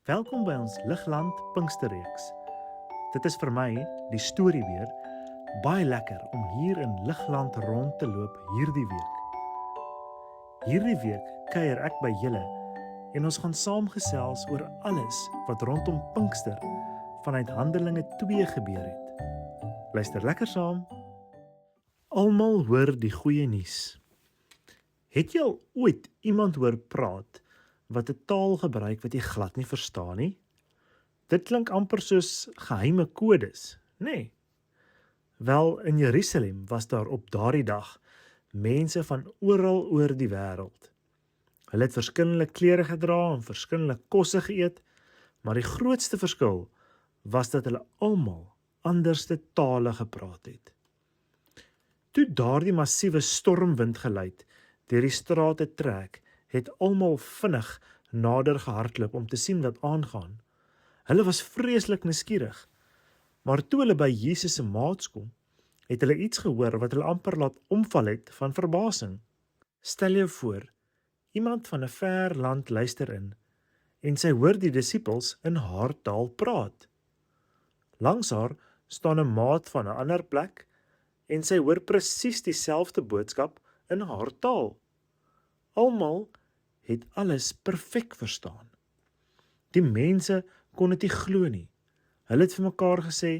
Welkom by ons Ligland Pinksterreeks. Dit is vir my, die storie weer, baie lekker om hier in Ligland rond te loop hierdie week. Hierdie week kuier ek by julle en ons gaan saamgesels oor alles wat rondom Pinkster vanuit Handelinge 2 gebeur het. Luister lekker saam. Almal hoor die goeie nuus. Het jy al ooit iemand hoor praat wat 'n taal gebruik wat jy glad nie verstaan nie? Dit klink amper soos geheime kodes, nê? Nee. Wel, in Jerusalem was daar op daardie dag mense van oral oor die wêreld. Hulle het verskillende klere gedra en verskillende kosse geëet, maar die grootste verskil was dat hulle almal anderste tale gepraat het. Toe daardie massiewe stormwind geluid deur die strate trek, het almal vinnig nader gehardloop om te sien wat aangaan. Hulle was vreeslik nuuskierig, maar toe hulle by Jesus se maats kom, het hulle iets gehoor wat hulle amper laat omval het van verbasing. Stel jou voor, iemand van 'n ver land luister in en sy hoor die disippels in haar taal praat. Langs haar staan 'n maat van 'n ander plek en sy hoor presies dieselfde boodskap in haar taal. Almal het alles perfek verstaan. Die mense kon dit nie glo nie. Hulle het vir mekaar gesê,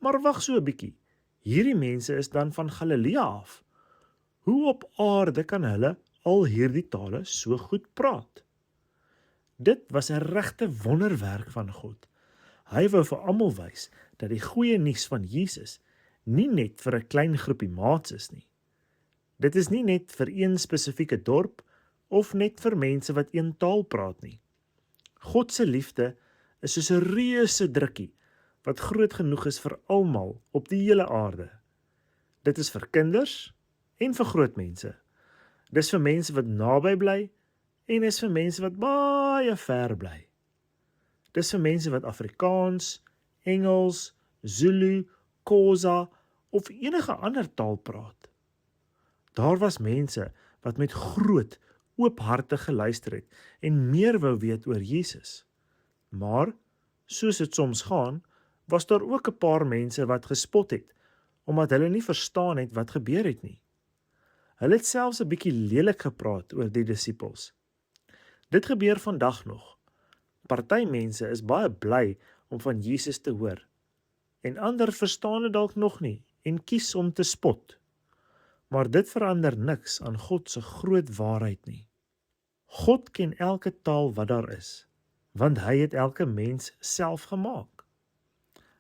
maar wag so 'n bietjie, hierdie mense is dan van Galilea af. Hoe op aarde kan hulle al hierdie tale so goed praat? Dit was 'n regte wonderwerk van God. Hy wou vir almal wys dat die goeie nuus van Jesus nie net vir 'n klein groepie maats is nie. Dit is nie net vir een spesifieke dorp of net vir mense wat een taal praat nie. God se liefde is soos 'n reuse drukkie wat groot genoeg is vir almal op die hele aarde. Dit is vir kinders en vir groot mense. Dis vir mense wat naby bly en is vir mense wat baie ver bly. Dis vir mense wat Afrikaans, Engels, Zulu, Xhosa of enige ander taal praat. Daar was mense wat met groot, oop harte geluister het en meer wou weet oor Jesus. Maar, soos dit soms gaan, was daar ook 'n paar mense wat gespot het, omdat hulle nie verstaan het wat gebeur het nie. Hulle het selfs 'n bietjie lelik gepraat oor die disippels. Dit gebeur vandag nog. Party mense is baie bly om van Jesus te hoor, en ander verstaan dit dalk nog nie en kies om te spot. Maar dit verander niks aan God se groot waarheid nie. God ken elke taal wat daar is, want hy het elke mens self gemaak.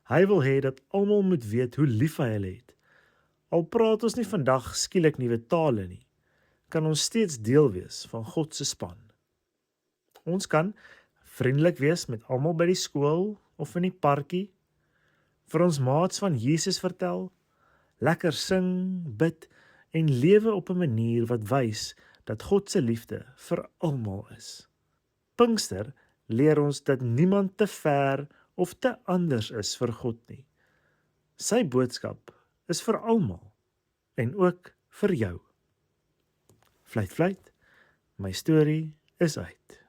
Hy wil hê dat almal moet weet hoe lief hy hulle het. Al praat ons nie vandag skielik nuwe tale nie, kan ons steeds deel wees van God se span. Ons kan vriendelik wees met almal by die skool of in die parkie, vir ons maats van Jesus vertel, lekker sing, bid en lewe op 'n manier wat wys dat God se liefde vir almal is. Pinkster leer ons dat niemand te ver of te anders is vir God nie. Sy boodskap is vir almal en ook vir jou. Fluit, fluit, my storie is uit.